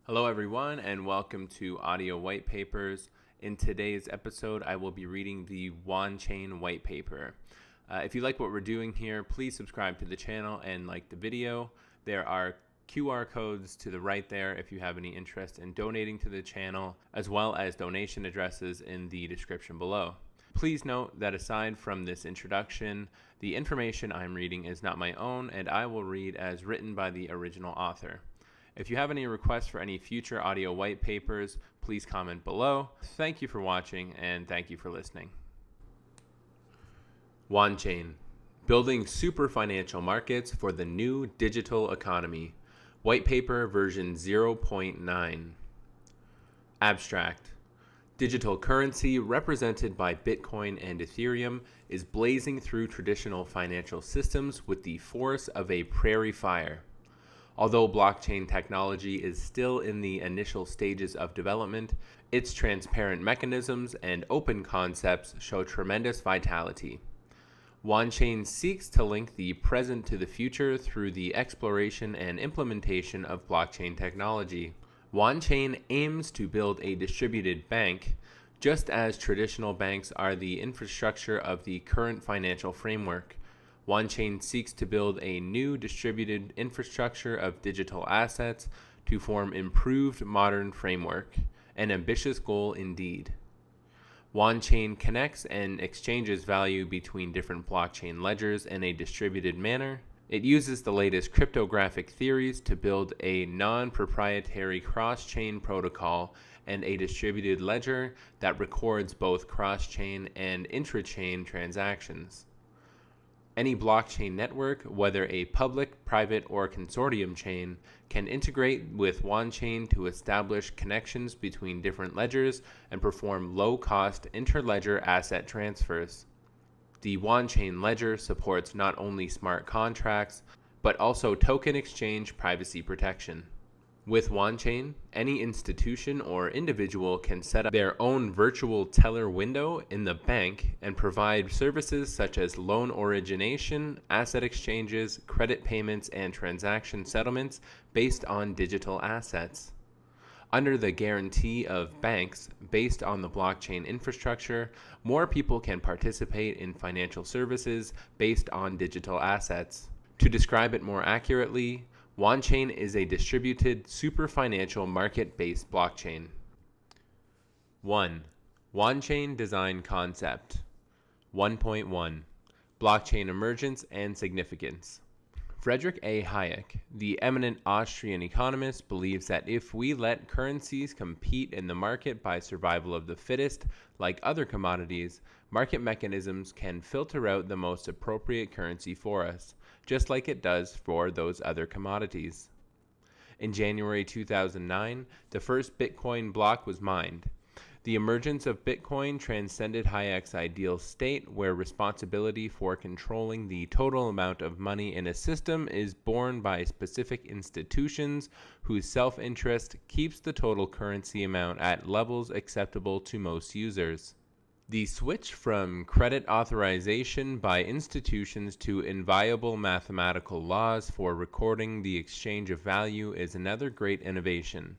Hello everyone and welcome to Audio White Papers. In today's episode, I will be reading the Wanchain white paper. If you like what we're doing here, please subscribe to the channel and like the video. There are QR codes to the right there if you have any interest in donating to the channel, as well as donation addresses in the description below. Please note that aside from this introduction, the information I'm reading is not my own and I will read as written by the original author. If you have any requests for any future audio white papers, please comment below. Thank you for watching and thank you for listening. Wanchain, Building Super Financial Markets for the New Digital Economy. White paper version 0.9. Abstract. Digital currency, represented by Bitcoin and Ethereum, is blazing through traditional financial systems with the force of a prairie fire. Although blockchain technology is still in the initial stages of development, its transparent mechanisms and open concepts show tremendous vitality. Wanchain seeks to link the present to the future through the exploration and implementation of blockchain technology. Wanchain aims to build a distributed bank, just as traditional banks are the infrastructure of the current financial framework. Wanchain seeks to build a new distributed infrastructure of digital assets to form improved modern framework, an ambitious goal indeed. Wanchain connects and exchanges value between different blockchain ledgers in a distributed manner. It uses the latest cryptographic theories to build a non-proprietary cross-chain protocol and a distributed ledger that records both cross-chain and intra-chain transactions. Any blockchain network, whether a public, private, or consortium chain, can integrate with Wanchain to establish connections between different ledgers and perform low-cost inter-ledger asset transfers. The Wanchain ledger supports not only smart contracts, but also token exchange privacy protection. With Wanchain, any institution or individual can set up their own virtual teller window in the bank and provide services such as loan origination, asset exchanges, credit payments, and transaction settlements based on digital assets. Under the guarantee of banks based on the blockchain infrastructure, more people can participate in financial services based on digital assets. To describe it more accurately, Wanchain is a distributed super financial market-based blockchain. 1. Wanchain Design Concept 1.1 Blockchain Emergence and Significance. Friedrich A. Hayek, the eminent Austrian economist, believes that if we let currencies compete in the market by survival of the fittest, like other commodities, market mechanisms can filter out the most appropriate currency for us, just like it does for those other commodities. In January 2009, the first Bitcoin block was mined. The emergence of Bitcoin transcended Hayek's ideal state, where responsibility for controlling the total amount of money in a system is borne by specific institutions whose self-interest keeps the total currency amount at levels acceptable to most users. The switch from credit authorization by institutions to inviolable mathematical laws for recording the exchange of value is another great innovation.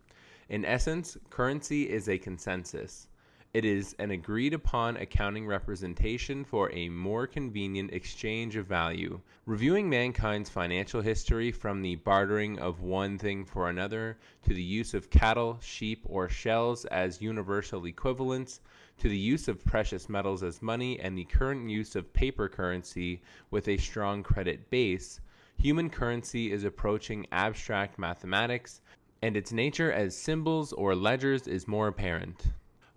In essence, currency is a consensus. It is an agreed-upon accounting representation for a more convenient exchange of value. Reviewing mankind's financial history from the bartering of one thing for another, to the use of cattle, sheep, or shells as universal equivalents, to the use of precious metals as money, and the current use of paper currency with a strong credit base, human currency is approaching abstract mathematics, and its nature as symbols or ledgers is more apparent.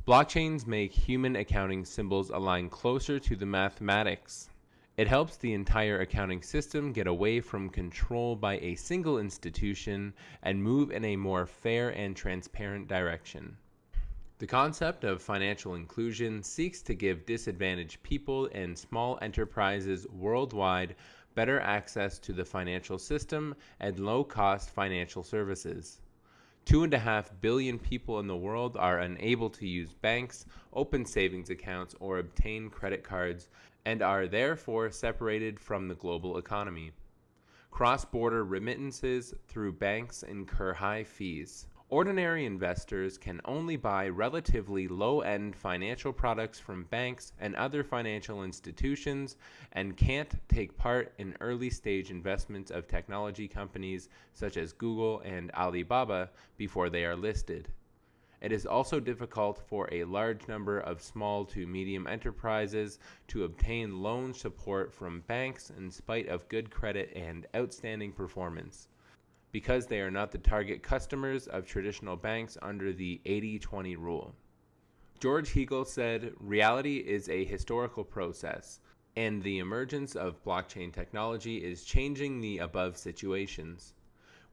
Blockchains make human accounting symbols align closer to the mathematics. It helps the entire accounting system get away from control by a single institution and move in a more fair and transparent direction. The concept of financial inclusion seeks to give disadvantaged people and small enterprises worldwide better access to the financial system and low-cost financial services. 2.5 billion people in the world are unable to use banks, open savings accounts, or obtain credit cards, and are therefore separated from the global economy. Cross-border remittances through banks incur high fees. Ordinary investors can only buy relatively low-end financial products from banks and other financial institutions and can't take part in early-stage investments of technology companies such as Google and Alibaba before they are listed. It is also difficult for a large number of small to medium enterprises to obtain loan support from banks in spite of good credit and outstanding performance, because they are not the target customers of traditional banks under the 80-20 rule. George Hegel said, "Reality is a historical process, and the emergence of blockchain technology is changing the above situations."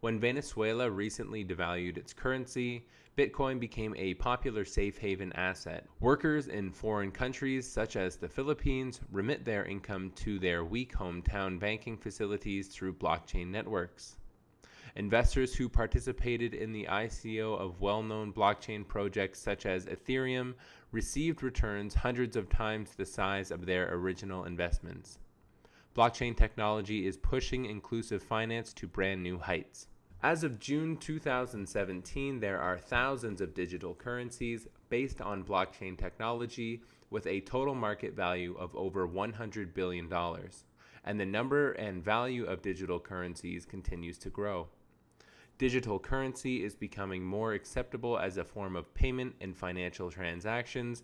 When Venezuela recently devalued its currency, Bitcoin became a popular safe haven asset. Workers in foreign countries such as the Philippines remit their income to their weak hometown banking facilities through blockchain networks. Investors who participated in the ICO of well-known blockchain projects such as Ethereum received returns hundreds of times the size of their original investments. Blockchain technology is pushing inclusive finance to brand new heights. As of June 2017, there are thousands of digital currencies based on blockchain technology with a total market value of over $100 billion, and the number and value of digital currencies continues to grow. Digital currency is becoming more acceptable as a form of payment in financial transactions.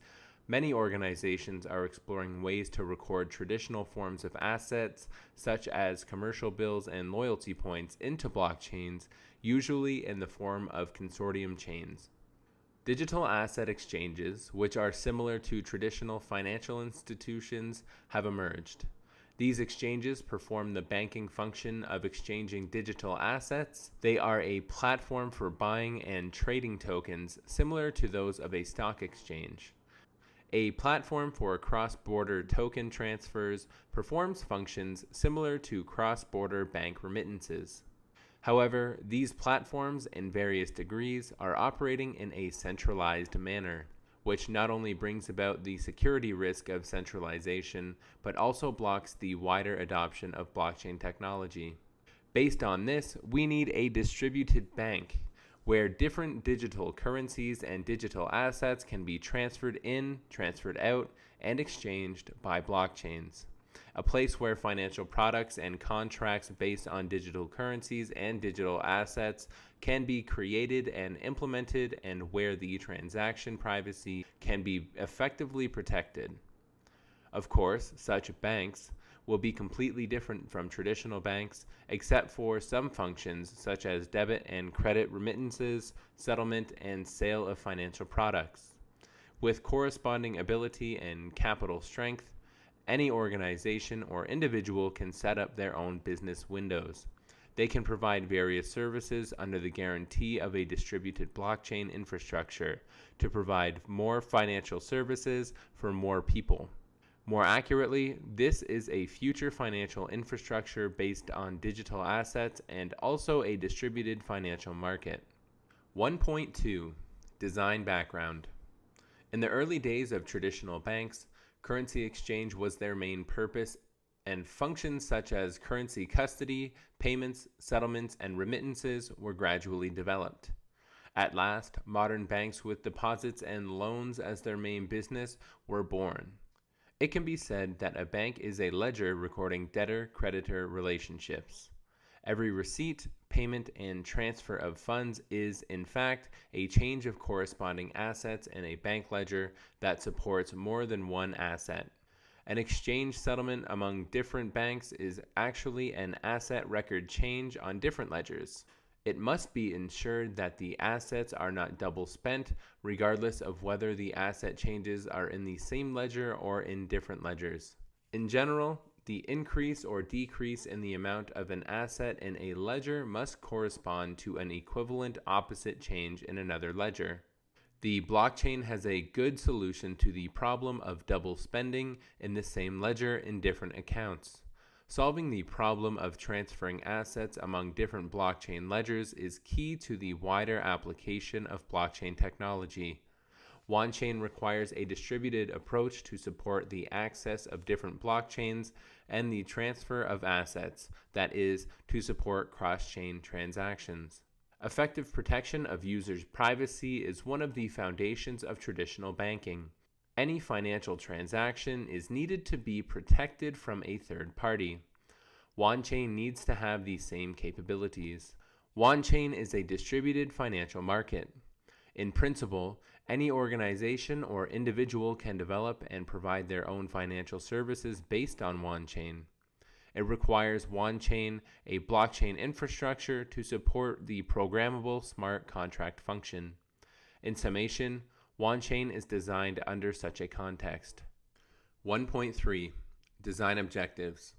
Many organizations are exploring ways to record traditional forms of assets, such as commercial bills and loyalty points, into blockchains, usually in the form of consortium chains. Digital asset exchanges, which are similar to traditional financial institutions, have emerged. These exchanges perform the banking function of exchanging digital assets. They are a platform for buying and trading tokens similar to those of a stock exchange. A platform for cross-border token transfers performs functions similar to cross-border bank remittances. However, these platforms, in various degrees, are operating in a centralized manner, which not only brings about the security risk of centralization, but also blocks the wider adoption of blockchain technology. Based on this, we need a distributed bank, where different digital currencies and digital assets can be transferred in, transferred out, and exchanged by blockchains. A place where financial products and contracts based on digital currencies and digital assets can be created and implemented, and where the transaction privacy can be effectively protected. Of course, such banks will be completely different from traditional banks, except for some functions such as debit and credit remittances, settlement, and sale of financial products. With corresponding ability and capital strength, any organization or individual can set up their own business windows. They can provide various services under the guarantee of a distributed blockchain infrastructure to provide more financial services for more people. More accurately, this is a future financial infrastructure based on digital assets and also a distributed financial market. 1.2 Design background. In the early days of traditional banks, currency exchange was their main purpose, and functions such as currency custody, payments, settlements, and remittances were gradually developed. At last, modern banks with deposits and loans as their main business were born. It can be said that a bank is a ledger recording debtor-creditor relationships. Every receipt, payment, and transfer of funds is, in fact, a change of corresponding assets in a bank ledger that supports more than one asset. An exchange settlement among different banks is actually an asset record change on different ledgers. It must be ensured that the assets are not double spent, regardless of whether the asset changes are in the same ledger or in different ledgers. In general, the increase or decrease in the amount of an asset in a ledger must correspond to an equivalent opposite change in another ledger. The blockchain has a good solution to the problem of double spending in the same ledger in different accounts. Solving the problem of transferring assets among different blockchain ledgers is key to the wider application of blockchain technology. Wanchain requires a distributed approach to support the access of different blockchains and the transfer of assets, that is, to support cross-chain transactions. Effective protection of users' privacy is one of the foundations of traditional banking. Any financial transaction is needed to be protected from a third party. Wanchain needs to have the same capabilities. Wanchain is a distributed financial market. In principle, any organization or individual can develop and provide their own financial services based on Wanchain. It requires Wanchain, a blockchain infrastructure, to support the programmable smart contract function. In summation, Wanchain is designed under such a context. 1.3 Design Objectives.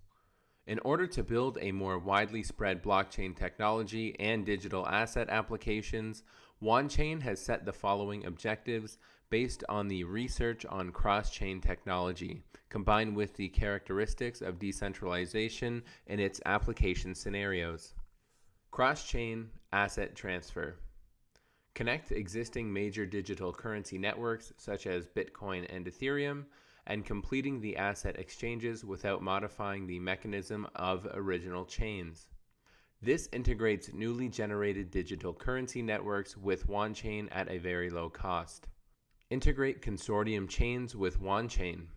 In order to build a more widely spread blockchain technology and digital asset applications, Wanchain has set the following objectives based on the research on cross-chain technology, combined with the characteristics of decentralization in its application scenarios. Cross-chain asset transfer. Connect existing major digital currency networks such as Bitcoin and Ethereum, and completing the asset exchanges without modifying the mechanism of original chains. This integrates newly generated digital currency networks with Wanchain at a very low cost. Integrate consortium chains with Wanchain.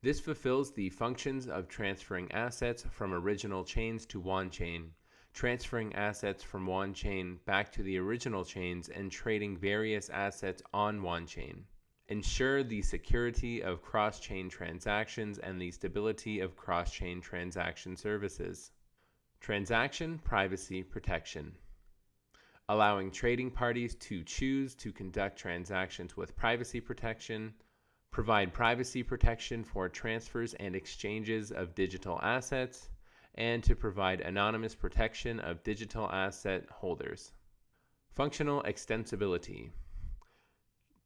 This fulfills the functions of transferring assets from original chains to Wanchain, transferring assets from Wanchain back to the original chains, and trading various assets on Wanchain. Ensure the security of cross-chain transactions and the stability of cross-chain transaction services. Transaction privacy protection. Allowing trading parties to choose to conduct transactions with privacy protection. Provide privacy protection for transfers and exchanges of digital assets, and to provide anonymous protection of digital asset holders. Functional extensibility.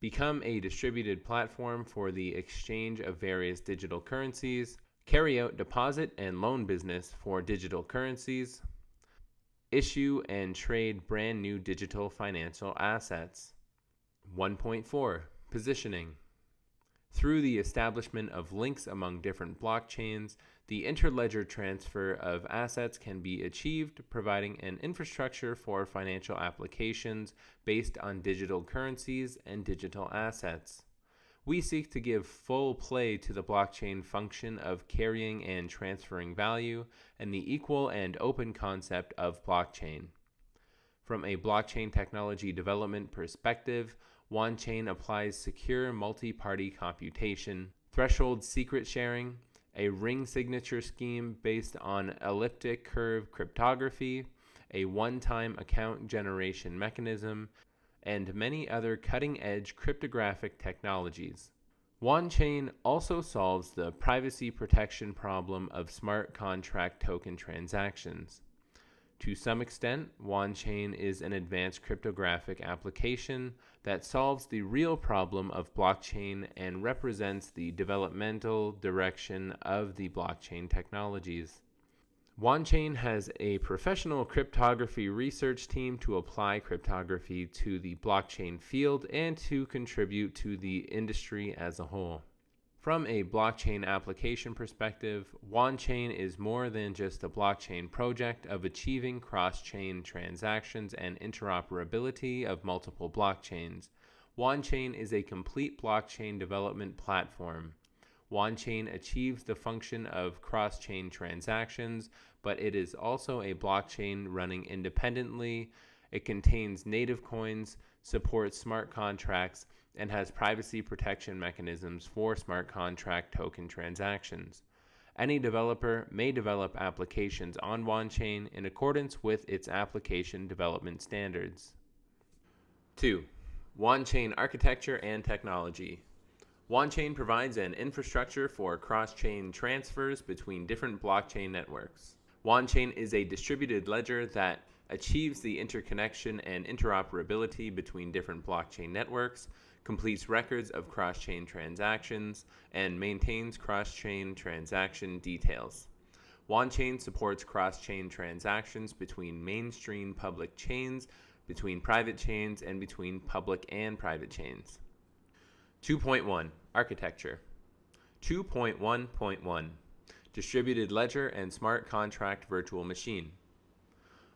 Become a distributed platform for the exchange of various digital currencies. Carry out deposit and loan business for digital currencies. Issue and trade brand new digital financial assets. 1.4 Positioning. Through the establishment of links among different blockchains, the interledger transfer of assets can be achieved, providing an infrastructure for financial applications based on digital currencies and digital assets. We seek to give full play to the blockchain function of carrying and transferring value and the equal and open concept of blockchain. From a blockchain technology development perspective, Wanchain applies secure multi-party computation, threshold secret sharing, a ring signature scheme based on elliptic curve cryptography, a one-time account generation mechanism, and many other cutting-edge cryptographic technologies. Wanchain also solves the privacy protection problem of smart contract token transactions. To some extent, Wanchain is an advanced cryptographic application that solves the real problem of blockchain and represents the developmental direction of the blockchain technologies. Wanchain has a professional cryptography research team to apply cryptography to the blockchain field and to contribute to the industry as a whole. From a blockchain application perspective, Wanchain is more than just a blockchain project of achieving cross-chain transactions and interoperability of multiple blockchains. Wanchain is a complete blockchain development platform. Wanchain achieves the function of cross-chain transactions, but it is also a blockchain running independently. It contains native coins, supports smart contracts, and has privacy protection mechanisms for smart contract token transactions. Any developer may develop applications on Wanchain in accordance with its application development standards. 2. Wanchain architecture and technology. Wanchain provides an infrastructure for cross-chain transfers between different blockchain networks. Wanchain is a distributed ledger that achieves the interconnection and interoperability between different blockchain networks, completes records of cross-chain transactions, and maintains cross-chain transaction details. Wanchain supports cross-chain transactions between mainstream public chains, between private chains, and between public and private chains. 2.1 Architecture. 2.1.1 Distributed Ledger and Smart Contract Virtual Machine.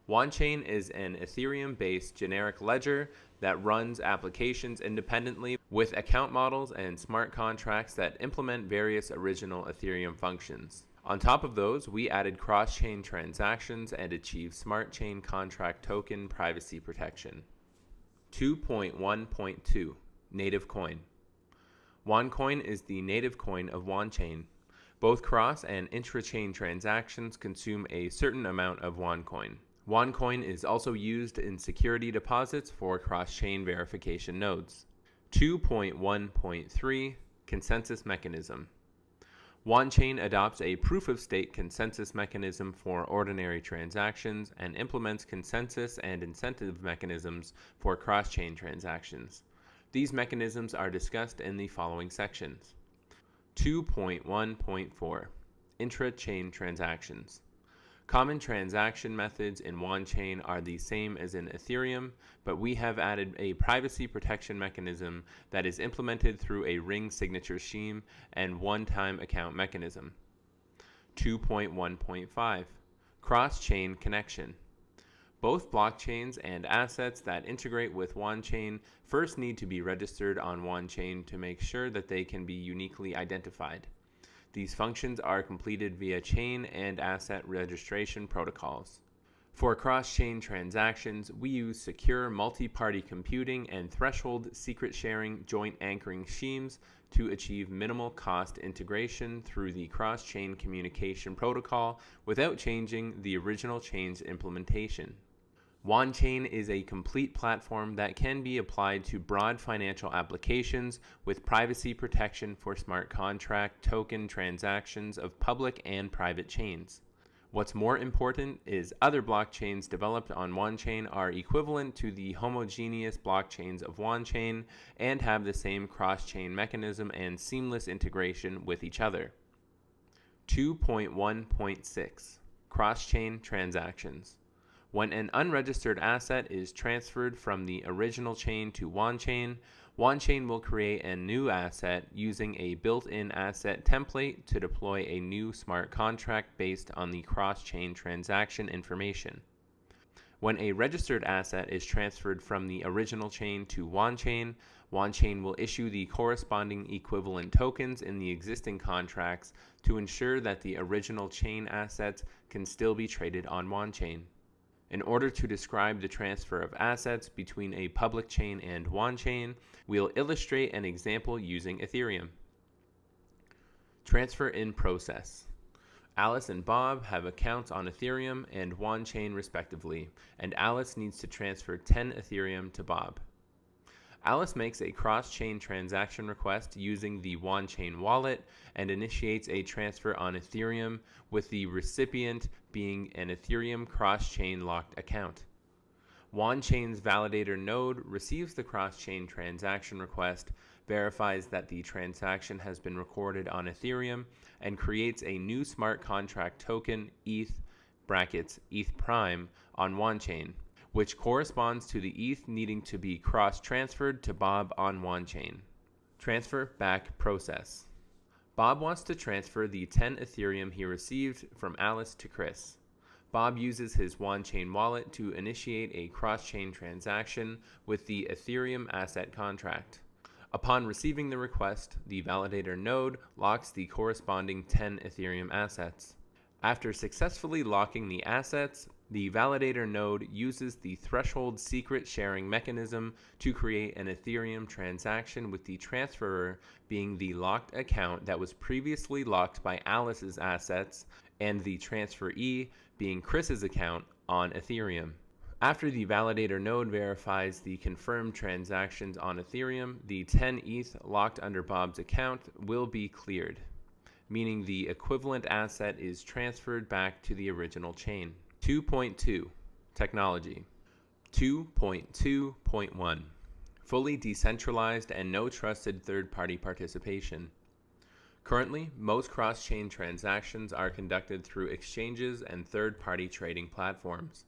Wanchain is an Ethereum-based generic ledger that runs applications independently with account models and smart contracts that implement various original Ethereum functions. On top of those, we added cross-chain transactions and achieved smart chain contract token privacy protection. 2.1.2 Native Coin. Wancoin is the native coin of Wanchain. Both cross and intra-chain transactions consume a certain amount of Wancoin. Wancoin is also used in security deposits for cross-chain verification nodes. 2.1.3 Consensus Mechanism. Wanchain adopts a proof-of-stake consensus mechanism for ordinary transactions and implements consensus and incentive mechanisms for cross-chain transactions. These mechanisms are discussed in the following sections. 2.1.4 Intra-chain transactions. Common transaction methods in Wanchain are the same as in Ethereum, but we have added a privacy protection mechanism that is implemented through a ring signature scheme and one-time account mechanism. 2.1.5 Cross-chain connection. Both blockchains and assets that integrate with Wanchain first need to be registered on Wanchain to make sure that they can be uniquely identified. These functions are completed via chain and asset registration protocols. For cross-chain transactions, we use secure multi-party computing and threshold secret sharing joint anchoring schemes to achieve minimal cost integration through the cross-chain communication protocol without changing the original chain's implementation. Wanchain is a complete platform that can be applied to broad financial applications with privacy protection for smart contract token transactions of public and private chains. What's more important is other blockchains developed on Wanchain are equivalent to the homogeneous blockchains of Wanchain and have the same cross-chain mechanism and seamless integration with each other. 2.1.6 Cross-chain transactions. When an unregistered asset is transferred from the original chain to Wanchain, Wanchain will create a new asset using a built-in asset template to deploy a new smart contract based on the cross-chain transaction information. When a registered asset is transferred from the original chain to Wanchain, Wanchain will issue the corresponding equivalent tokens in the existing contracts to ensure that the original chain assets can still be traded on Wanchain. In order to describe the transfer of assets between a public chain and Wanchain, we'll illustrate an example using Ethereum. Transfer in process. Alice and Bob have accounts on Ethereum and Wanchain respectively, and Alice needs to transfer 10 Ethereum to Bob. Alice makes a cross-chain transaction request using the Wanchain wallet and initiates a transfer on Ethereum, with the recipient being an Ethereum cross-chain locked account. Wanchain's validator node receives the cross-chain transaction request, verifies that the transaction has been recorded on Ethereum, and creates a new smart contract token, ETH prime, on Wanchain, which corresponds to the ETH needing to be cross-transferred to Bob on Wanchain. Transfer back process. Bob wants to transfer the 10 Ethereum he received from Alice to Chris. Bob uses his Wanchain wallet to initiate a cross-chain transaction with the Ethereum asset contract. Upon receiving the request, the validator node locks the corresponding 10 Ethereum assets. After successfully locking the assets, the validator node uses the threshold secret sharing mechanism to create an Ethereum transaction with the transferor being the locked account that was previously locked by Alice's assets and the transferee being Chris's account on Ethereum. After the validator node verifies the confirmed transactions on Ethereum, the 10 ETH locked under Bob's account will be cleared, meaning the equivalent asset is transferred back to the original chain. 2.2 Technology. 2.2.1 Fully decentralized and no trusted third-party participation. Currently, most cross-chain transactions are conducted through exchanges and third-party trading platforms.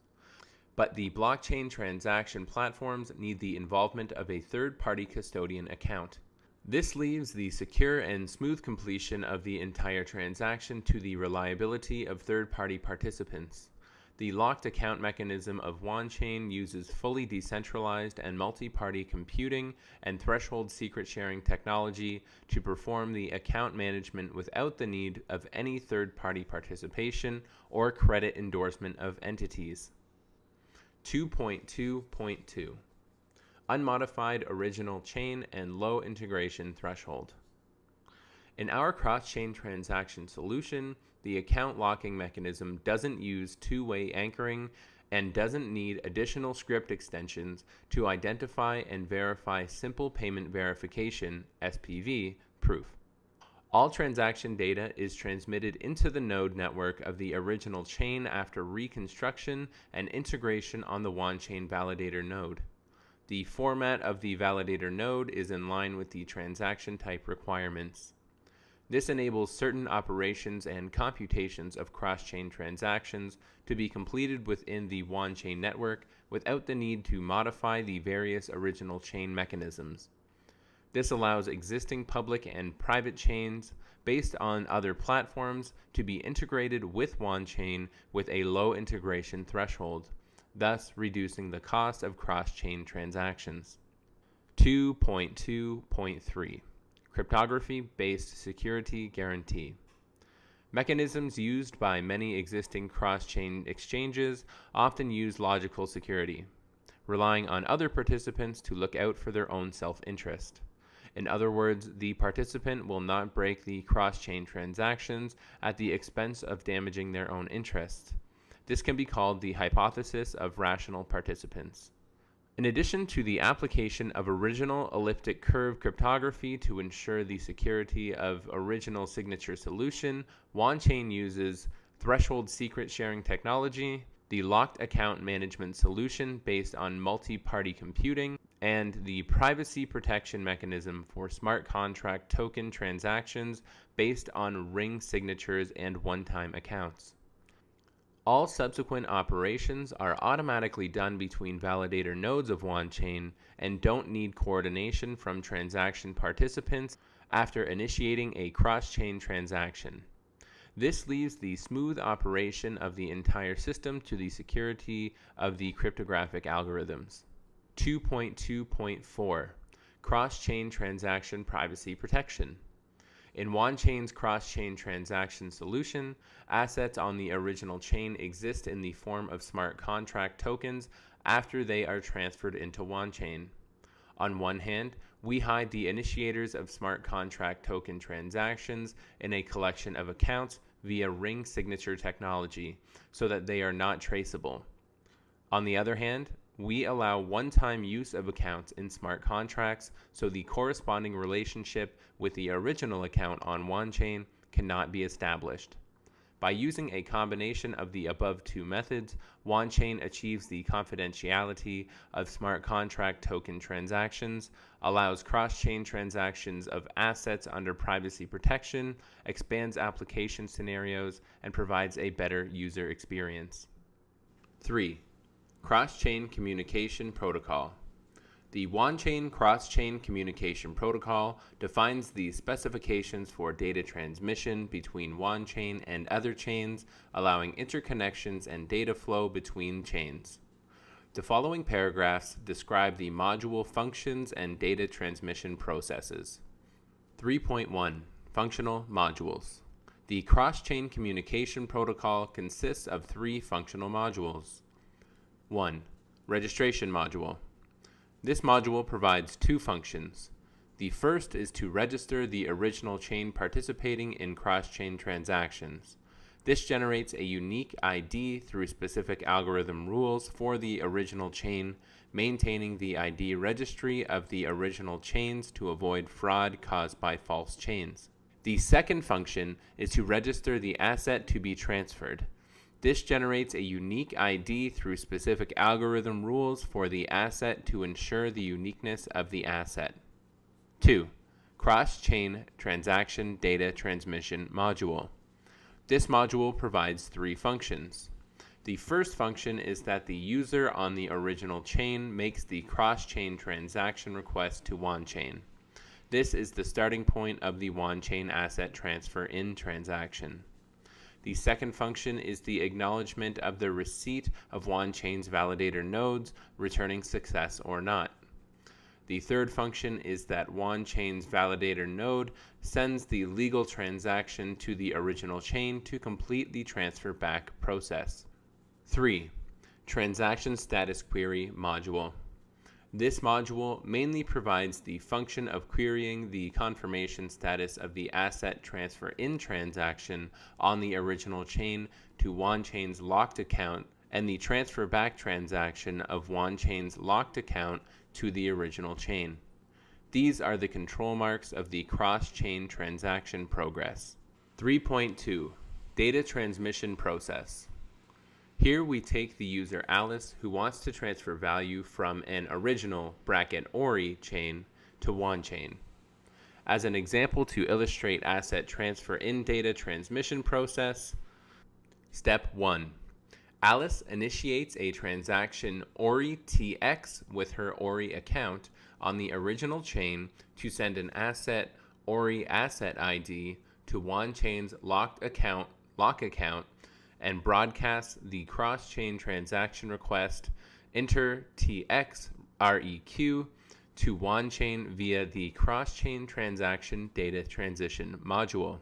But the blockchain transaction platforms need the involvement of a third-party custodian account. This leaves the secure and smooth completion of the entire transaction to the reliability of third-party participants. The locked account mechanism of Wanchain uses fully decentralized and multi-party computing and threshold secret sharing technology to perform the account management without the need of any third-party participation or credit endorsement of entities. 2.2.2 Unmodified original chain and low integration threshold. In our cross-chain transaction solution, the account locking mechanism doesn't use two-way anchoring and doesn't need additional script extensions to identify and verify simple payment verification (SPV) proof. All transaction data is transmitted into the node network of the original chain after reconstruction and integration on the Wanchain validator node. The format of the validator node is in line with the transaction type requirements. This enables certain operations and computations of cross-chain transactions to be completed within the Wanchain network without the need to modify the various original chain mechanisms. This allows existing public and private chains based on other platforms to be integrated with Wanchain with a low integration threshold, thus reducing the cost of cross-chain transactions. 2.2.3 Cryptography-based security guarantee. Mechanisms used by many existing cross-chain exchanges often use logical security, relying on other participants to look out for their own self-interest. In other words, the participant will not break the cross-chain transactions at the expense of damaging their own interests. This can be called the hypothesis of rational participants. In addition to the application of original elliptic curve cryptography to ensure the security of original signature solution, Wanchain uses threshold secret sharing technology, the locked account management solution based on multi-party computing, and the privacy protection mechanism for smart contract token transactions based on ring signatures and one-time accounts. All subsequent operations are automatically done between validator nodes of Wanchain and don't need coordination from transaction participants after initiating a cross-chain transaction. This leaves the smooth operation of the entire system to the security of the cryptographic algorithms. 2.2.4 Cross-chain transaction privacy protection. In Wanchain's cross-chain transaction solution, assets on the original chain exist in the form of smart contract tokens after they are transferred into Wanchain. On one hand, we hide the initiators of smart contract token transactions in a collection of accounts via ring signature technology so that they are not traceable. On the other hand, we allow one-time use of accounts in smart contracts so the corresponding relationship with the original account on Wanchain cannot be established. By using a combination of the above two methods, Wanchain achieves the confidentiality of smart contract token transactions, allows cross-chain transactions of assets under privacy protection, expands application scenarios, and provides a better user experience. 3. Cross-chain communication protocol. The Wanchain cross-chain communication protocol defines the specifications for data transmission between Wanchain and other chains, allowing interconnections and data flow between chains. The following paragraphs describe the module functions and data transmission processes. 3.1 Functional modules. The cross-chain communication protocol consists of three functional modules. 1. Registration module. This module provides two functions. The first is to register the original chain participating in cross-chain transactions. This generates a unique ID through specific algorithm rules for the original chain, maintaining the ID registry of the original chains to avoid fraud caused by false chains. The second function is to register the asset to be transferred. This generates a unique ID through specific algorithm rules for the asset to ensure the uniqueness of the asset. 2. Cross-chain transaction data transmission module. This module provides three functions. The first function is that the user on the original chain makes the cross-chain transaction request to Wanchain. This is the starting point of the Wanchain asset transfer in transaction. The second function is the acknowledgement of the receipt of Wanchain's validator nodes, returning success or not. The third function is that Wanchain's validator node sends the legal transaction to the original chain to complete the transfer back process. 3. Transaction Status Query Module. This module mainly provides the function of querying the confirmation status of the asset transfer in transaction on the original chain to Wanchain's locked account and the transfer back transaction of Wanchain's locked account to the original chain. These are the control marks of the cross-chain transaction progress. 3.2. Data Transmission Process. Here we take the user Alice who wants to transfer value from an original (ORI) chain to Wanchain. As an example to illustrate asset transfer in data transmission process, Step 1. Alice initiates a transaction ORI TX with her ORI account on the original chain to send an asset ORI asset ID to Wanchain's lock account and broadcasts the cross-chain transaction request enter TX REQ to Wanchain via the cross-chain transaction data transition module.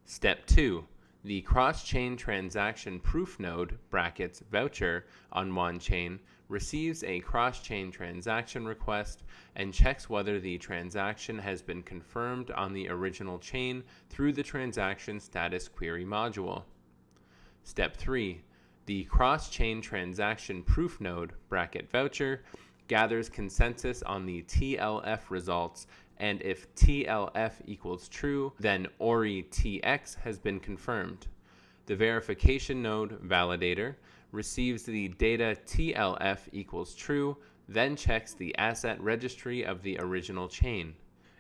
Step 2. The cross-chain transaction proof node (voucher) on Wanchain receives a cross-chain transaction request and checks whether the transaction has been confirmed on the original chain through the transaction status query module. Step 3. The cross-chain transaction proof node (voucher) gathers consensus on the TLF results, and if TLF equals true, then ORI TX has been confirmed. The verification node validator receives the data TLF equals true, then checks the asset registry of the original chain.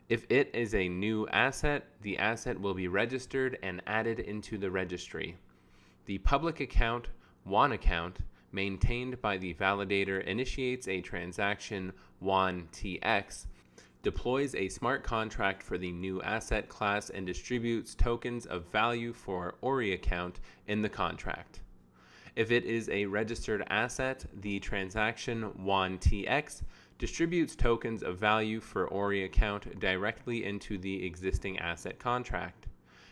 If it is a new asset, the asset will be registered and added into the registry. The public account, Wancoin, maintained by the validator initiates a transaction WanTX, deploys a smart contract for the new asset class, and distributes tokens of value for ORI account in the contract. If it is a registered asset, the transaction WanTX distributes tokens of value for ORI account directly into the existing asset contract.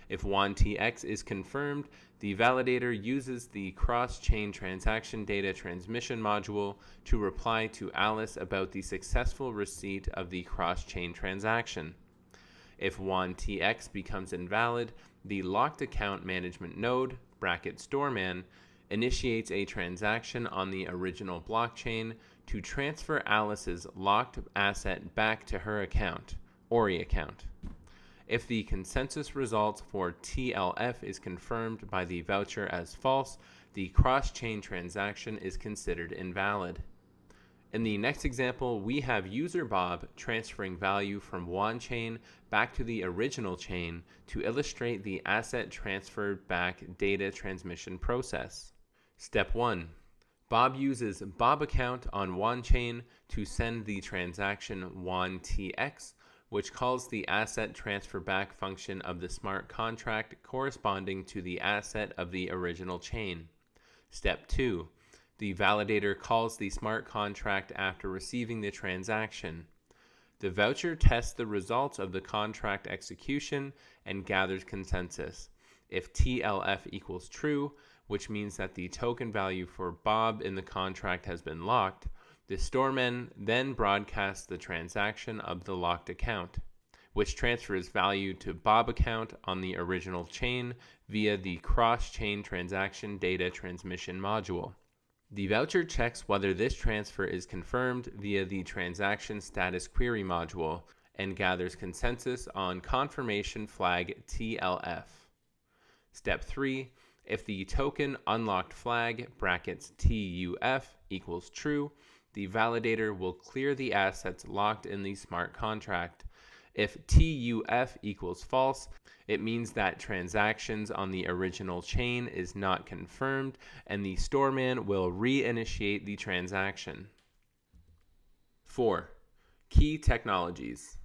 If WanTX is confirmed, the validator uses the cross-chain transaction data transmission module to reply to Alice about the successful receipt of the cross-chain transaction. If WanTX becomes invalid, the locked account management node (storeman) initiates a transaction on the original blockchain to transfer Alice's locked asset back to her account, ORI account. If the consensus result for TLF is confirmed by the voucher as false, the cross-chain transaction is considered invalid. In the next example, we have user Bob transferring value from Wanchain back to the original chain to illustrate the asset transferred back data transmission process. Step 1. Bob uses Bob account on Wanchain to send the transaction WanTX, which calls the asset transfer back function of the smart contract corresponding to the asset of the original chain. Step 2. The validator calls the smart contract after receiving the transaction. The voucher tests the results of the contract execution and gathers consensus. If TLF equals true, which means that the token value for Bob in the contract has been locked, the storeman then broadcasts the transaction of the locked account, which transfers value to Bob account on the original chain via the cross-chain transaction data transmission module. The voucher checks whether this transfer is confirmed via the transaction status query module and gathers consensus on confirmation flag TLF. Step 3. If the token unlocked flag (TUF) equals true, the validator will clear the assets locked in the smart contract. If TUF equals false, it means that transactions on the original chain is not confirmed, and the storeman will reinitiate the transaction. 4. Key technologies.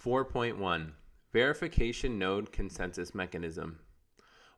4.1. Verification node consensus mechanism.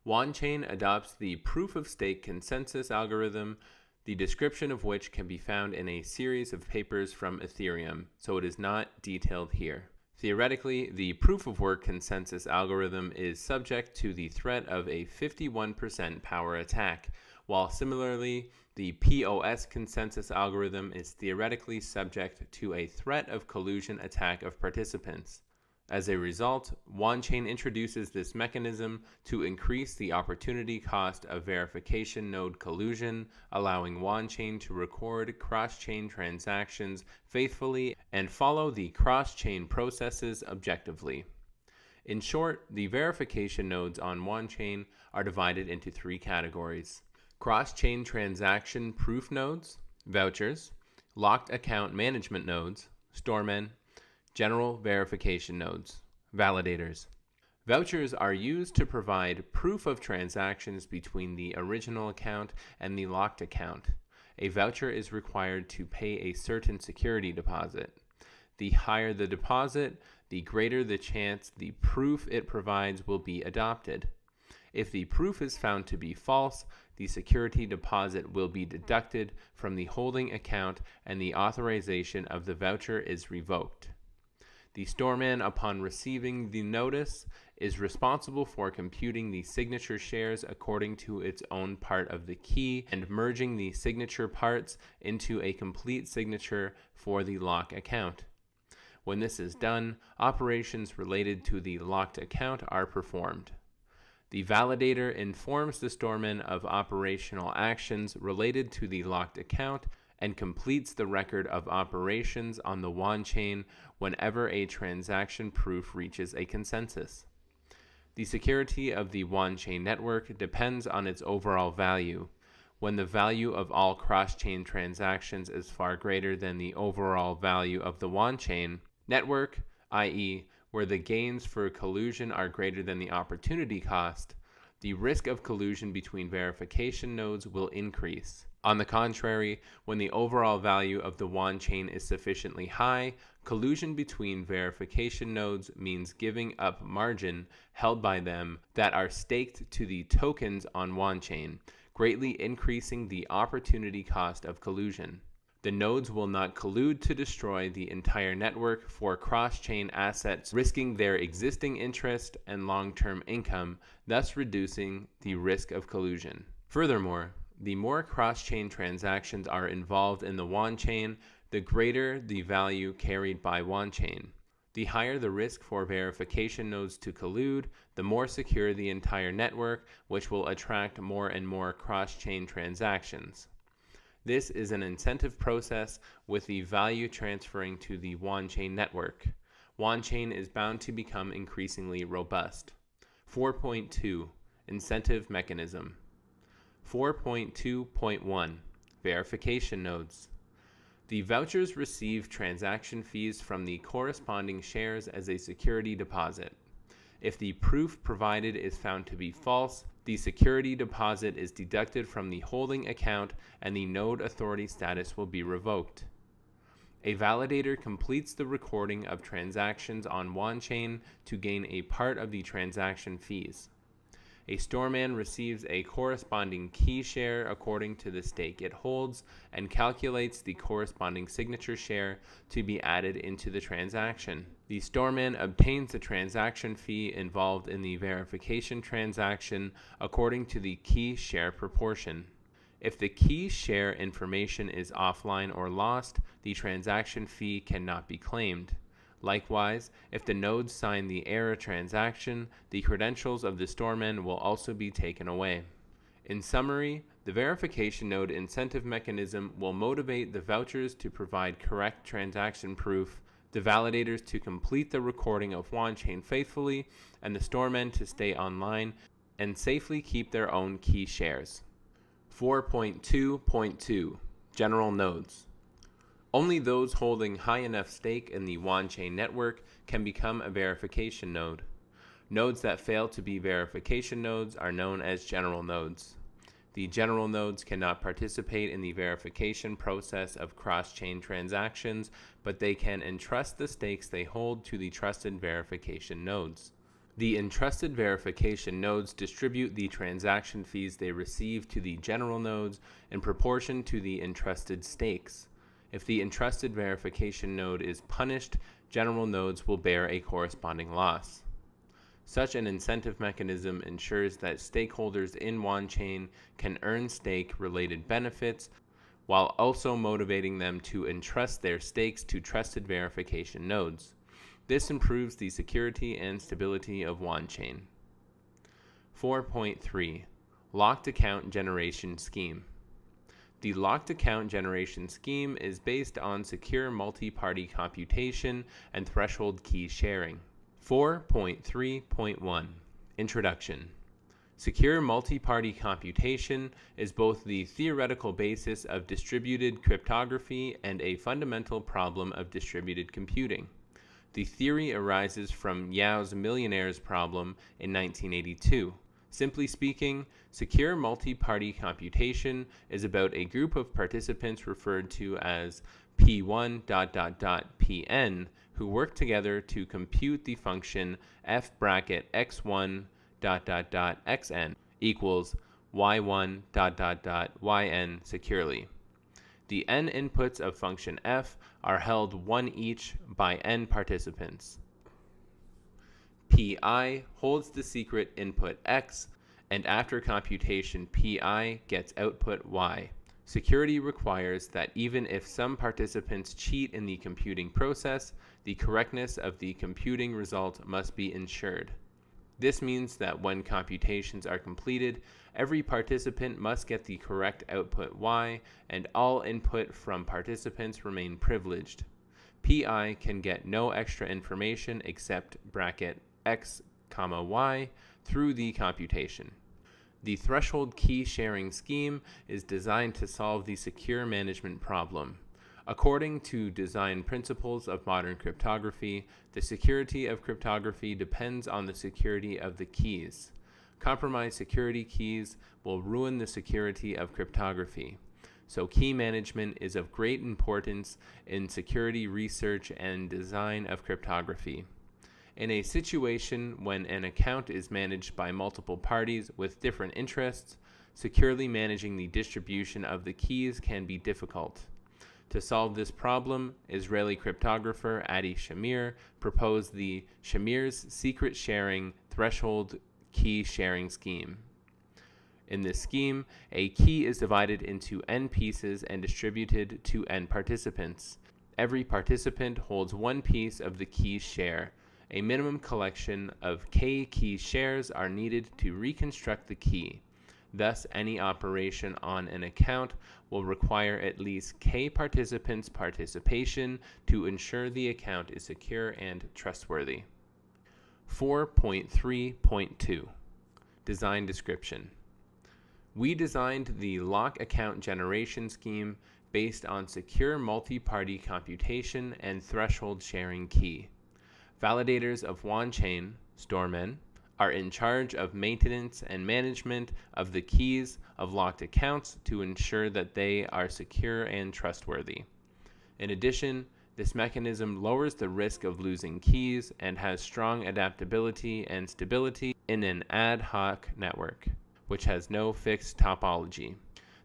Wanchain adopts the proof-of-stake consensus algorithm, the description of which can be found in a series of papers from Ethereum, so it is not detailed here. Theoretically, the proof-of-work consensus algorithm is subject to the threat of a 51% power attack, while similarly, the POS consensus algorithm is theoretically subject to a threat of collusion attack of participants. As a result, Wanchain introduces this mechanism to increase the opportunity cost of verification node collusion, allowing Wanchain to record cross-chain transactions faithfully and follow the cross-chain processes objectively. In short, the verification nodes on Wanchain are divided into three categories: cross-chain transaction proof nodes, vouchers, locked account management nodes, storemen, general verification nodes, validators. Vouchers are used to provide proof of transactions between the original account and the locked account. A voucher is required to pay a certain security deposit. The higher the deposit, the greater the chance the proof it provides will be adopted. If the proof is found to be false, the security deposit will be deducted from the holding account and the authorization of the voucher is revoked. The storeman, upon receiving the notice, is responsible for computing the signature shares according to its own part of the key and merging the signature parts into a complete signature for the lock account. When this is done, operations related to the locked account are performed. The validator informs the storeman of operational actions related to the locked account and completes the record of operations on the Wanchain whenever a transaction proof reaches a consensus. The security of the Wanchain network depends on its overall value. When the value of all cross-chain transactions is far greater than the overall value of the Wanchain network, i.e., where the gains for collusion are greater than the opportunity cost, the risk of collusion between verification nodes will increase. On the contrary, when the overall value of the Wanchain is sufficiently high, collusion between verification nodes means giving up margin held by them that are staked to the tokens on Wanchain, greatly increasing the opportunity cost of collusion. The nodes will not collude to destroy the entire network for cross-chain assets, risking their existing interest and long-term income, thus reducing the risk of collusion. Furthermore, the more cross-chain transactions are involved in the Wanchain, the greater the value carried by Wanchain. The higher the risk for verification nodes to collude, the more secure the entire network, which will attract more and more cross-chain transactions. This is an incentive process with the value transferring to the Wanchain network. Wanchain is bound to become increasingly robust. 4.2 Incentive Mechanism. 4.2.1 Verification Nodes. The vouchers receive transaction fees from the corresponding shares as a security deposit. If the proof provided is found to be false, the security deposit is deducted from the holding account and the node authority status will be revoked. A validator completes the recording of transactions on Wanchain to gain a part of the transaction fees. A storeman receives a corresponding key share according to the stake it holds and calculates the corresponding signature share to be added into the transaction. The storeman obtains the transaction fee involved in the verification transaction according to the key share proportion. If the key share information is offline or lost, the transaction fee cannot be claimed. Likewise, if the nodes sign the error transaction, the credentials of the storeman will also be taken away. In summary, the verification node incentive mechanism will motivate the vouchers to provide correct transaction proof, the validators to complete the recording of Wanchain faithfully, and the storemen to stay online and safely keep their own key shares. 4.2.2 General Nodes. Only those holding high enough stake in the Wanchain network can become a verification node. Nodes that fail to be verification nodes are known as general nodes. The general nodes cannot participate in the verification process of cross-chain transactions, but they can entrust the stakes they hold to the trusted verification nodes. The entrusted verification nodes distribute the transaction fees they receive to the general nodes in proportion to the entrusted stakes. If the entrusted verification node is punished, general nodes will bear a corresponding loss. Such an incentive mechanism ensures that stakeholders in Wanchain can earn stake-related benefits while also motivating them to entrust their stakes to trusted verification nodes. This improves the security and stability of Wanchain. 4.3 Locked Account Generation Scheme. The locked account generation scheme is based on secure multi-party computation and threshold key sharing. 4.3.1 Introduction. Secure multi-party computation is both the theoretical basis of distributed cryptography and a fundamental problem of distributed computing. The theory arises from Yao's millionaire's problem in 1982. Simply speaking, secure multi-party computation is about a group of participants referred to as P1 ... who work together to compute the function f bracket x1 ... xn equals y1 ... yn securely. The n inputs of function f are held one each by n participants. Pi holds the secret input x, and after computation Pi gets output y. Security requires that even if some participants cheat in the computing process, the correctness of the computing result must be ensured. This means that when computations are completed, every participant must get the correct output y, and all input from participants remain privileged. Pi can get no extra information except bracket x, y through the computation. The threshold key sharing scheme is designed to solve the secure management problem. According to design principles of modern cryptography, the security of cryptography depends on the security of the keys. Compromised security keys will ruin the security of cryptography. So key management is of great importance in security research and design of cryptography. In a situation when an account is managed by multiple parties with different interests, securely managing the distribution of the keys can be difficult. To solve this problem, Israeli cryptographer Adi Shamir proposed the Shamir's secret sharing threshold key sharing scheme. In this scheme, a key is divided into n pieces and distributed to n participants. Every participant holds one piece of the key share. A minimum collection of k key shares are needed to reconstruct the key. Thus, any operation on an account will require at least k participants' participation to ensure the account is secure and trustworthy. 4.3.2 Design Description. We designed the lock account generation scheme based on secure multi-party computation and threshold sharing key. Validators of Wanchain, storemen, are in charge of maintenance and management of the keys of locked accounts to ensure that they are secure and trustworthy. In addition, this mechanism lowers the risk of losing keys and has strong adaptability and stability in an ad hoc network, which has no fixed topology.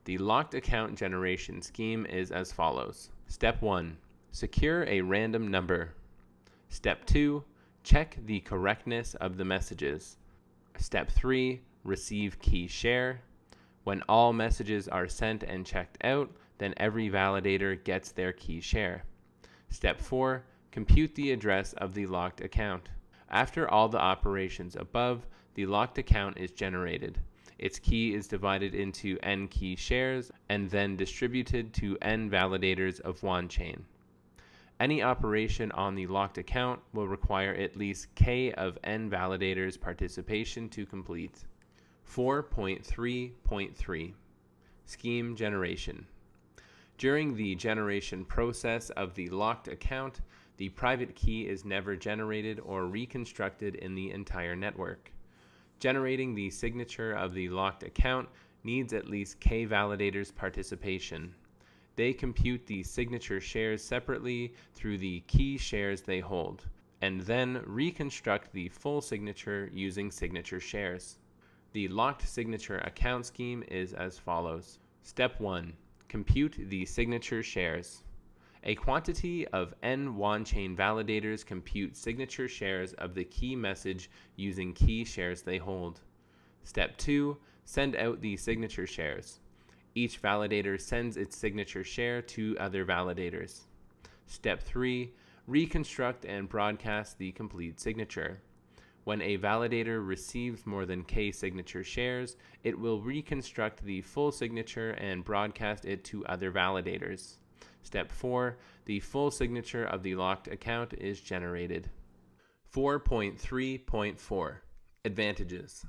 The locked account generation scheme is as follows. Step 1. Secure a random number. Step 2. Check the correctness of the messages. Step 3. Receive key share. When all messages are sent and checked out, then every validator gets their key share. Step 4. Compute the address of the locked account. After all the operations above, the locked account is generated. Its key is divided into n key shares and then distributed to n validators of Wanchain. Any operation on the locked account will require at least k of n validators' participation to complete. 4.3.3 Scheme Generation. During the generation process of the locked account, the private key is never generated or reconstructed in the entire network. Generating the signature of the locked account needs at least k validators' participation. They compute the signature shares separately through the key shares they hold. and then reconstruct the full signature using signature shares. The locked signature account scheme is as follows. Step 1. Compute the signature shares. A quantity of n Wanchain validators compute signature shares of the key message using key shares they hold. Step 2. Send out the signature shares. Each validator sends its signature share to other validators. Step 3. Reconstruct and broadcast the complete signature. When a validator receives more than k signature shares, it will reconstruct the full signature and broadcast it to other validators. Step 4. The full signature of the locked account is generated. 4.3.4 Advantages.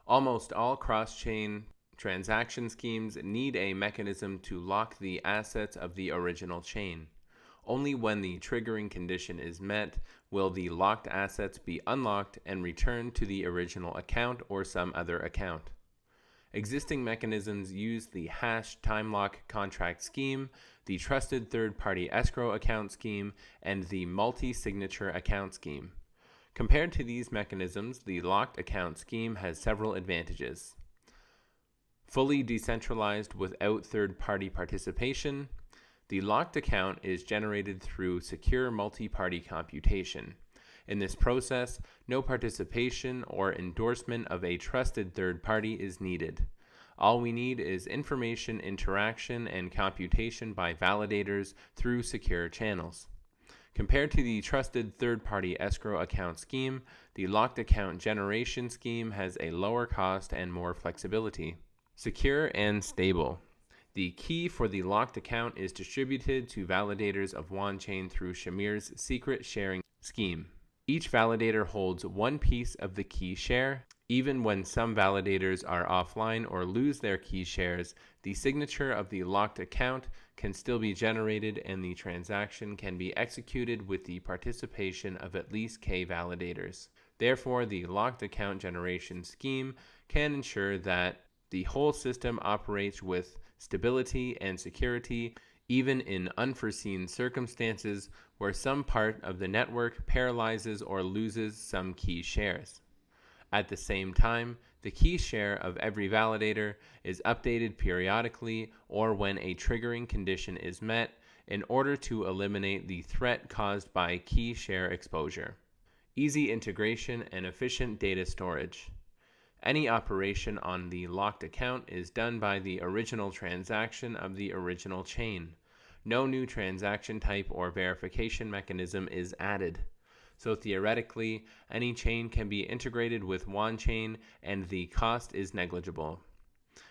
Almost all cross-chain transaction schemes need a mechanism to lock the assets of the original chain. Only when the triggering condition is met will the locked assets be unlocked and returned to the original account or some other account. Existing mechanisms use the hash time lock contract scheme, the trusted third-party escrow account scheme, and the multi-signature account scheme. Compared to these mechanisms, the locked account scheme has several advantages. Fully decentralized without third-party participation. The locked account is generated through secure multi-party computation. In this process, no participation or endorsement of a trusted third party is needed. All we need is information interaction and computation by validators through secure channels. Compared to the trusted third-party escrow account scheme, the locked account generation scheme has a lower cost and more flexibility. Secure and stable. The key for the locked account is distributed to validators of Wanchain through Shamir's secret sharing scheme. Each validator holds one piece of the key share. Even when some validators are offline or lose their key shares, the signature of the locked account can still be generated and the transaction can be executed with the participation of at least k validators. Therefore, the locked account generation scheme can ensure that the whole system operates with stability and security, even in unforeseen circumstances where some part of the network paralyzes or loses some key shares. At the same time, the key share of every validator is updated periodically or when a triggering condition is met in order to eliminate the threat caused by key share exposure. Easy integration and efficient data storage. Any operation on the locked account is done by the original transaction of the original chain. No new transaction type or verification mechanism is added. So theoretically, any chain can be integrated with Wanchain and the cost is negligible.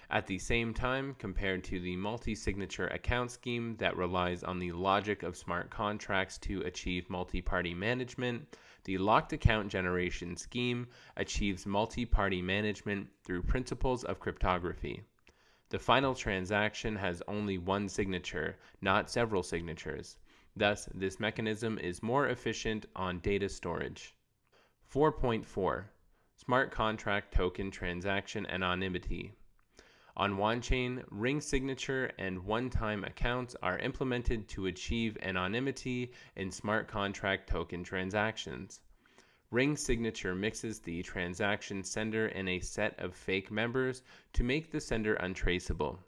At the same time, compared to the multi-signature account scheme that relies on the logic of smart contracts to achieve multi-party management, the locked account generation scheme achieves multi-party management through principles of cryptography. The final transaction has only one signature, not several signatures. Thus, this mechanism is more efficient on data storage. 4.4 Smart Contract Token Transaction Anonymity. On Wanchain, ring signature and one-time accounts are implemented to achieve anonymity in smart contract token transactions. Ring signature mixes the transaction sender and a set of fake members to make the sender untraceable.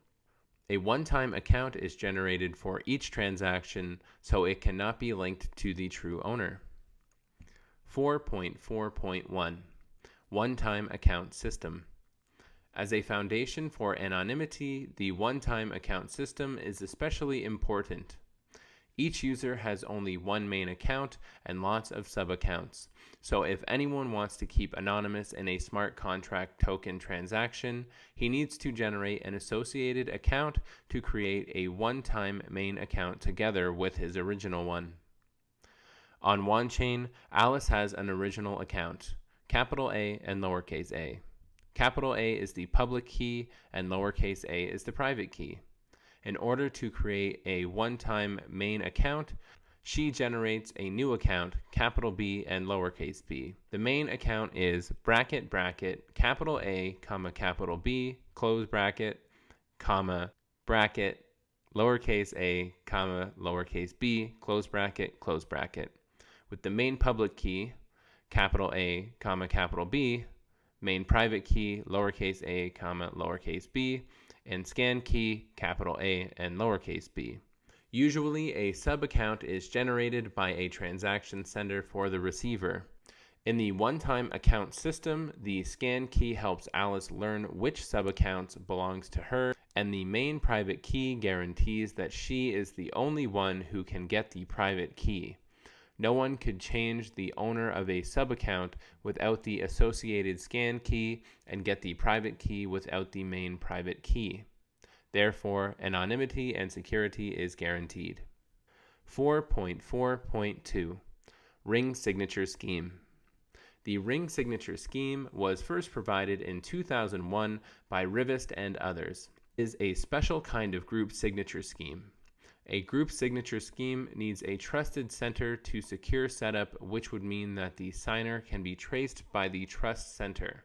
A one-time account is generated for each transaction, so it cannot be linked to the true owner. 4.4.1 One-time account system. As a foundation for anonymity, the one-time account system is especially important. Each user has only one main account and lots of sub-accounts. So if anyone wants to keep anonymous in a smart contract token transaction, he needs to generate an associated account to create a one-time main account together with his original one. On Wanchain, Alice has an original account, capital A and lowercase a. Capital A is the public key and lowercase a is the private key. In order to create a one-time main account, she generates a new account, capital B and lowercase b. The main account is bracket bracket capital A, comma capital B, close bracket, comma, bracket, lowercase a, comma, lowercase b, close bracket, close bracket. with the main public key, capital A, comma, capital B, main private key, lowercase a, comma, lowercase b, and scan key, capital A and lowercase b. Usually, a sub-account is generated by a transaction sender for the receiver. In the one-time account system, the scan key helps Alice learn which sub-account belongs to her, and the main private key guarantees that she is the only one who can get the private key. No one could change the owner of a sub-account without the associated scan key and get the private key without the main private key. Therefore, anonymity and security is guaranteed. 4.4.2 Ring Signature Scheme. The ring signature scheme was first provided in 2001 by Rivest and others. It is a special kind of group signature scheme. A group signature scheme needs a trusted center to secure setup, which would mean that the signer can be traced by the trust center.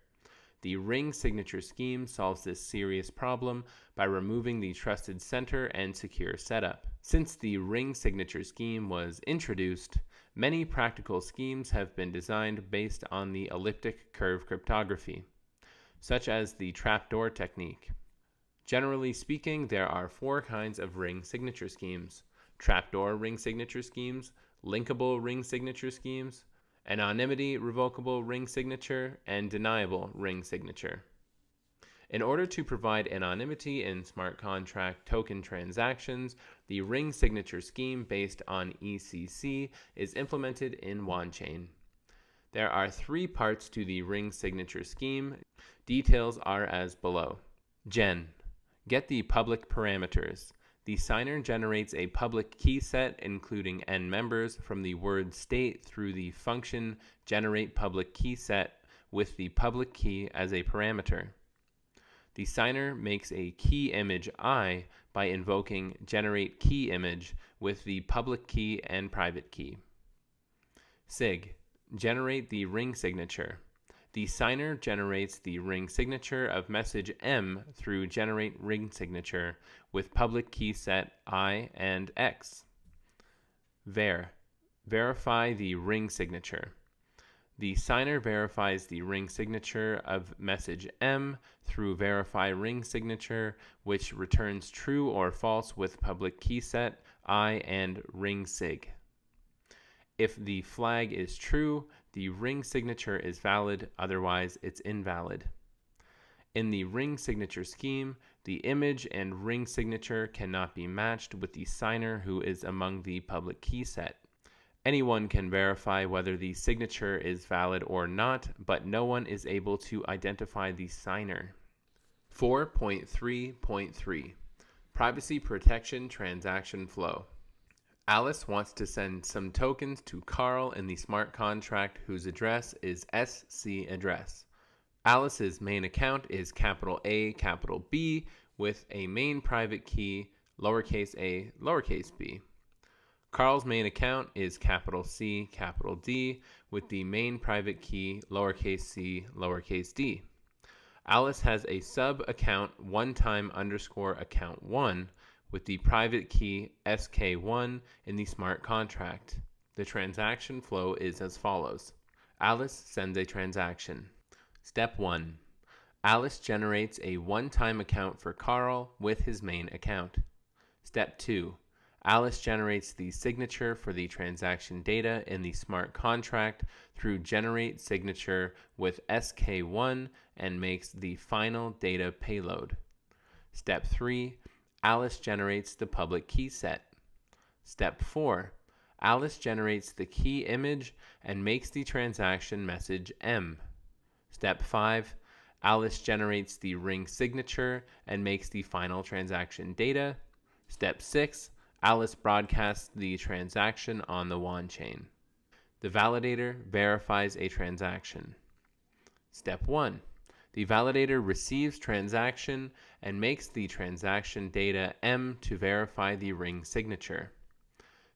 The ring signature scheme solves this serious problem by removing the trusted center and secure setup. Since the ring signature scheme was introduced, many practical schemes have been designed based on the elliptic curve cryptography, such as the trapdoor technique. Generally speaking, there are 4 kinds of ring signature schemes: trapdoor ring signature schemes, linkable ring signature schemes, anonymity revocable ring signature, and deniable ring signature. In order to provide anonymity in smart contract token transactions, the ring signature scheme based on ECC is implemented in Wanchain. There are 3 parts to the ring signature scheme. Details are as below. Get the public parameters. The signer generates a public key set including n members from the word state through the function generatePublicKeySet with the public key as a parameter. The signer makes a key image I by invoking generateKeyImage with the public key and private key. Generate the ring signature. The signer generates the ring signature of message M through generate ring signature with public key set I and X. Verify the ring signature. The signer verifies the ring signature of message M through verify ring signature, which returns true or false with public key set I and ring sig. If the flag is true, the ring signature is valid, otherwise it's invalid. In the ring signature scheme, the image and ring signature cannot be matched with the signer who is among the public key set. Anyone can verify whether the signature is valid or not, but no one is able to identify the signer. 4.3.3 Privacy Protection Transaction Flow. Alice wants to send some tokens to Carl in the smart contract whose address is SC address. Alice's main account is capital A, capital B, with a main private key, lowercase a, lowercase b. Carl's main account is capital C, capital D, with the main private key, lowercase c, lowercase d. Alice has a sub-account onetime_account1 with the private key SK1 in the smart contract. The transaction flow is as follows. Alice sends a transaction. Step 1. Alice generates a one-time account for Carl with his main account. Step 2. Alice generates the signature for the transaction data in the smart contract through generate signature with SK1 and makes the final data payload. Step 3. Alice generates the public key set. Step 4. Alice generates the key image and makes the transaction message M. Step 5. Alice generates the ring signature and makes the final transaction data. Step 6. Alice broadcasts the transaction on the Wanchain. The validator verifies a transaction. Step 1. The validator receives transaction and makes the transaction data M to verify the ring signature.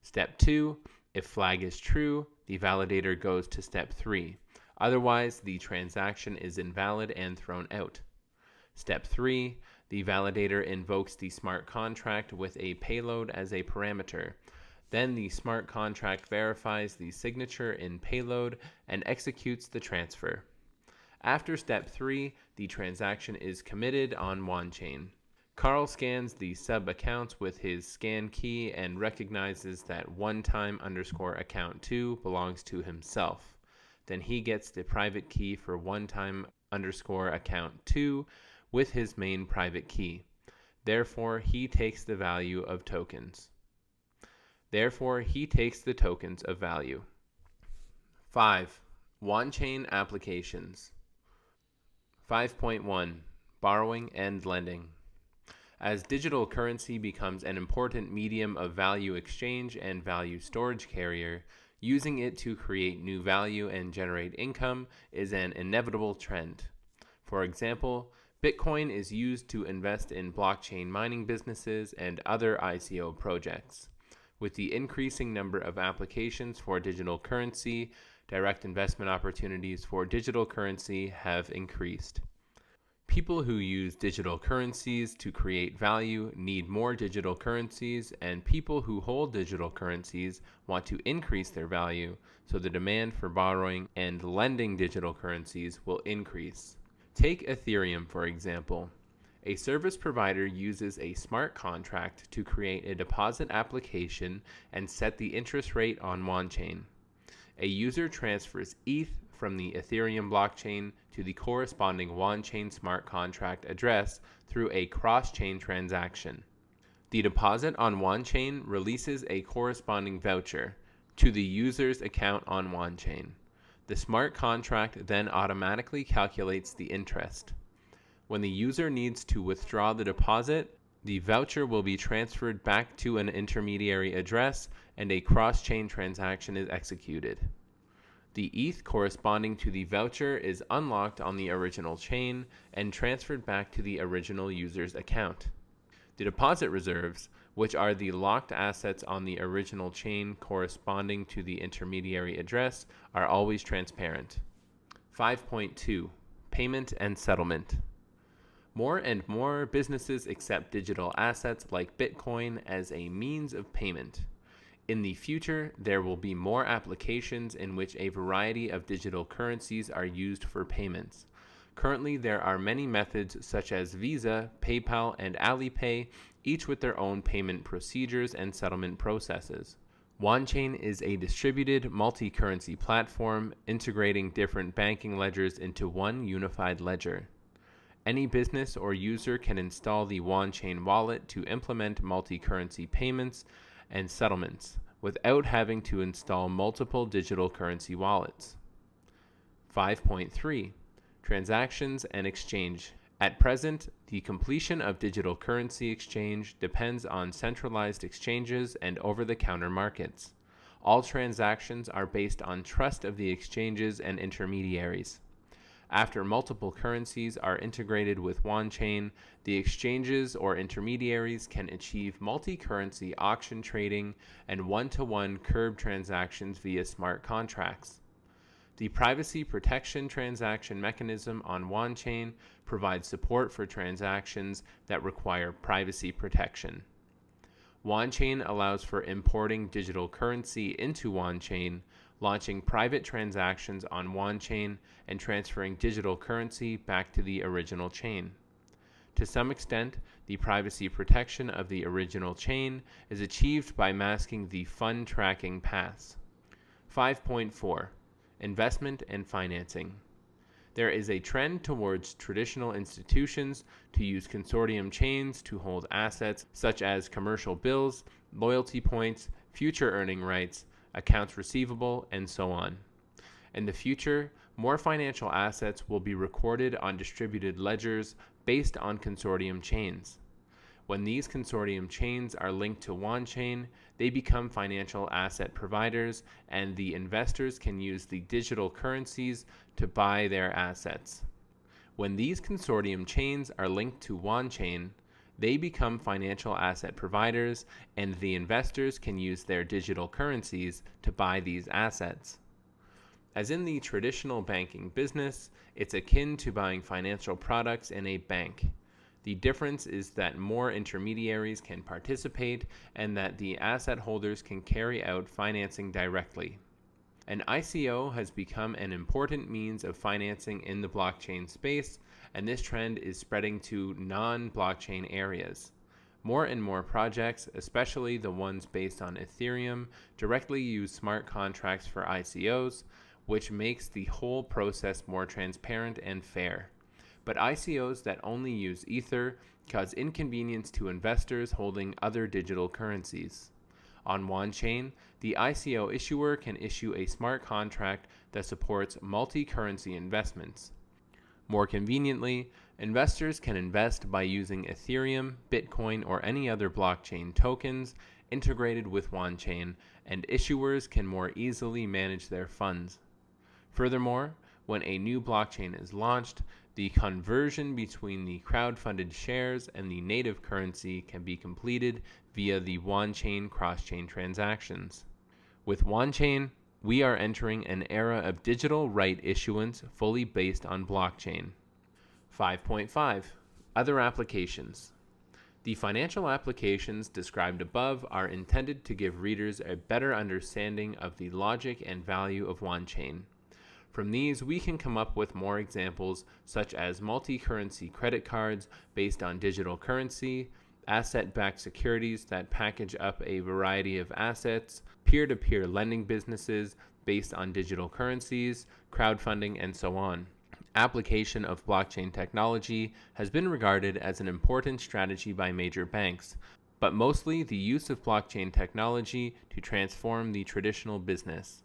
Step 2. If flag is true, the validator goes to step 3. Otherwise, the transaction is invalid and thrown out. Step 3. The validator invokes the smart contract with a payload as a parameter. Then the smart contract verifies the signature in payload and executes the transfer. After step 3, the transaction is committed on Wanchain. Carl scans the sub accounts with his scan key and recognizes that onetime_account2 belongs to himself. Then he gets the private key for onetime_account2 with his main private key. Therefore, he takes the value of tokens. Therefore, he takes the tokens of value. 5. Wanchain applications. 5.1 Borrowing and lending. As digital currency becomes an important medium of value exchange and value storage carrier, using it to create new value and generate income is an inevitable trend. For example, Bitcoin is used to invest in blockchain mining businesses and other ICO projects. With the increasing number of applications for digital currency, direct investment opportunities for digital currency have increased. People who use digital currencies to create value need more digital currencies, and people who hold digital currencies want to increase their value, so the demand for borrowing and lending digital currencies will increase. Take Ethereum, for example. A service provider uses a smart contract to create a deposit application and set the interest rate on Wanchain. A user transfers ETH from the Ethereum blockchain to the corresponding Wanchain smart contract address through a cross-chain transaction. The deposit on Wanchain releases a corresponding voucher to the user's account on Wanchain. The smart contract then automatically calculates the interest. When the user needs to withdraw the deposit, the voucher will be transferred back to an intermediary address and a cross-chain transaction is executed. The ETH corresponding to the voucher is unlocked on the original chain and transferred back to the original user's account. The deposit reserves, which are the locked assets on the original chain corresponding to the intermediary address, are always transparent. 5.2 Payment and settlement. More and more businesses accept digital assets like Bitcoin as a means of payment. In the future, there will be more applications in which a variety of digital currencies are used for payments. Currently, there are many methods such as Visa, PayPal, and Alipay, each with their own payment procedures and settlement processes. Wanchain is a distributed multi-currency platform integrating different banking ledgers into one unified ledger. Any business or user can install the Wanchain wallet to implement multi-currency payments and settlements without having to install multiple digital currency wallets. 5.3 Transactions and exchange. At present, the completion of digital currency exchange depends on centralized exchanges and over-the-counter markets. All transactions are based on trust of the exchanges and intermediaries. After multiple currencies are integrated with Wanchain, the exchanges or intermediaries can achieve multi-currency auction trading and one-to-one curb transactions via smart contracts. The privacy protection transaction mechanism on Wanchain provides support for transactions that require privacy protection. Wanchain allows for importing digital currency into Wanchain, launching private transactions on Wanchain, and transferring digital currency back to the original chain. To some extent, the privacy protection of the original chain is achieved by masking the fund tracking paths. 5.4 Investment and financing. There is a trend towards traditional institutions to use consortium chains to hold assets such as commercial bills, loyalty points, future earning rights, accounts receivable, and so on. In the future, more financial assets will be recorded on distributed ledgers based on consortium chains. When these consortium chains are linked to Wanchain, they become financial asset providers, and the investors can use the digital currencies to buy their assets. When these consortium chains are linked to Wanchain, they become financial asset providers, and the investors can use their digital currencies to buy these assets. As in the traditional banking business, it's akin to buying financial products in a bank. The difference is that more intermediaries can participate and that the asset holders can carry out financing directly. An ICO has become an important means of financing in the blockchain space, and this trend is spreading to non-blockchain areas. More and more projects, especially the ones based on Ethereum, directly use smart contracts for ICOs, which makes the whole process more transparent and fair. But ICOs that only use Ether cause inconvenience to investors holding other digital currencies. On Wanchain, the ICO issuer can issue a smart contract that supports multi-currency investments. More conveniently, investors can invest by using Ethereum, Bitcoin, or any other blockchain tokens integrated with Wanchain, and issuers can more easily manage their funds. Furthermore, when a new blockchain is launched, the conversion between the crowd-funded shares and the native currency can be completed via the Wanchain cross-chain transactions. With Wanchain, we are entering an era of digital right issuance fully based on blockchain. 5.5. Other applications. The financial applications described above are intended to give readers a better understanding of the logic and value of Wanchain. From these, we can come up with more examples such as multi-currency credit cards based on digital currency, asset-backed securities that package up a variety of assets, peer-to-peer lending businesses based on digital currencies, crowdfunding, and so on. Application of blockchain technology has been regarded as an important strategy by major banks, but mostly the use of blockchain technology to transform the traditional business.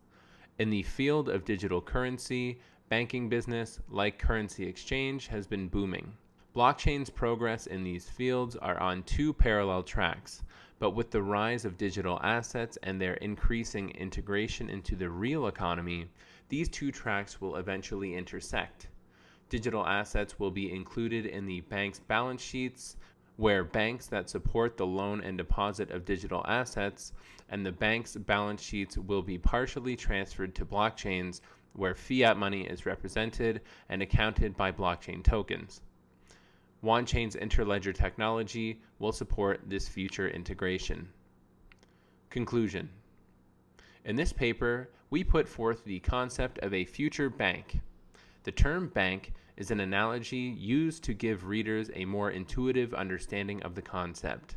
In the field of digital currency, banking business, like currency exchange, has been booming. Blockchain's progress in these fields are on two parallel tracks, but with the rise of digital assets and their increasing integration into the real economy, these two tracks will eventually intersect. Digital assets will be included in the bank's balance sheets, where banks that support the loan and deposit of digital assets, and the bank's balance sheets will be partially transferred to blockchains, where fiat money is represented and accounted by blockchain tokens. Wanchain's interledger technology will support this future integration. Conclusion. In this paper, we put forth the concept of a future bank. The term bank is an analogy used to give readers a more intuitive understanding of the concept.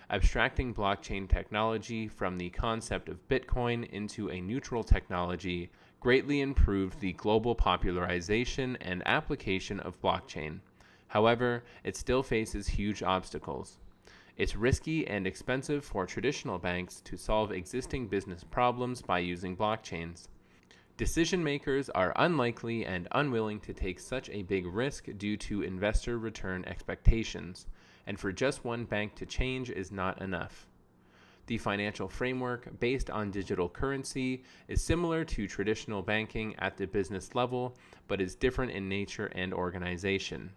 Abstracting blockchain technology from the concept of Bitcoin into a neutral technology greatly improved the global popularization and application of blockchain. However, it still faces huge obstacles. It's risky and expensive for traditional banks to solve existing business problems by using blockchains. Decision makers are unlikely and unwilling to take such a big risk due to investor return expectations, and for just one bank to change is not enough. The financial framework based on digital currency is similar to traditional banking at the business level, but is different in nature and organization.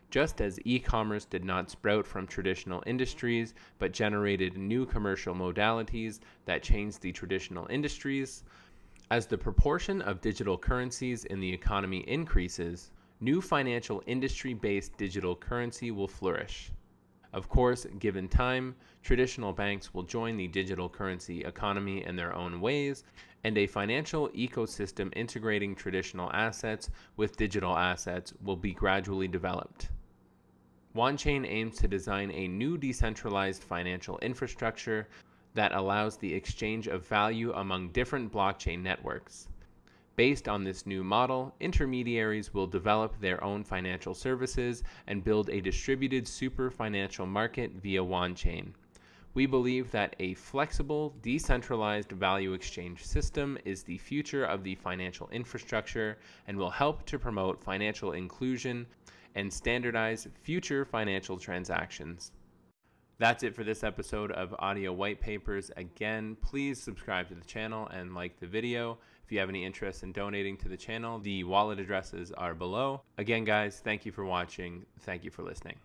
Just as e-commerce did not sprout from traditional industries, but generated new commercial modalities that changed the traditional industries, as the proportion of digital currencies in the economy increases, new financial industry-based digital currency will flourish. Of course, given time, traditional banks will join the digital currency economy in their own ways, and a financial ecosystem integrating traditional assets with digital assets will be gradually developed. Wanchain aims to design a new decentralized financial infrastructure that allows the exchange of value among different blockchain networks. Based on this new model, intermediaries will develop their own financial services and build a distributed super financial market via Wanchain. We believe that a flexible, decentralized value exchange system is the future of the financial infrastructure and will help to promote financial inclusion and standardize future financial transactions. That's it for this episode of Audio White Papers. Again, please subscribe to the channel and like the video. If you have any interest in donating to the channel, the wallet addresses are below. Again, guys, thank you for watching. Thank you for listening.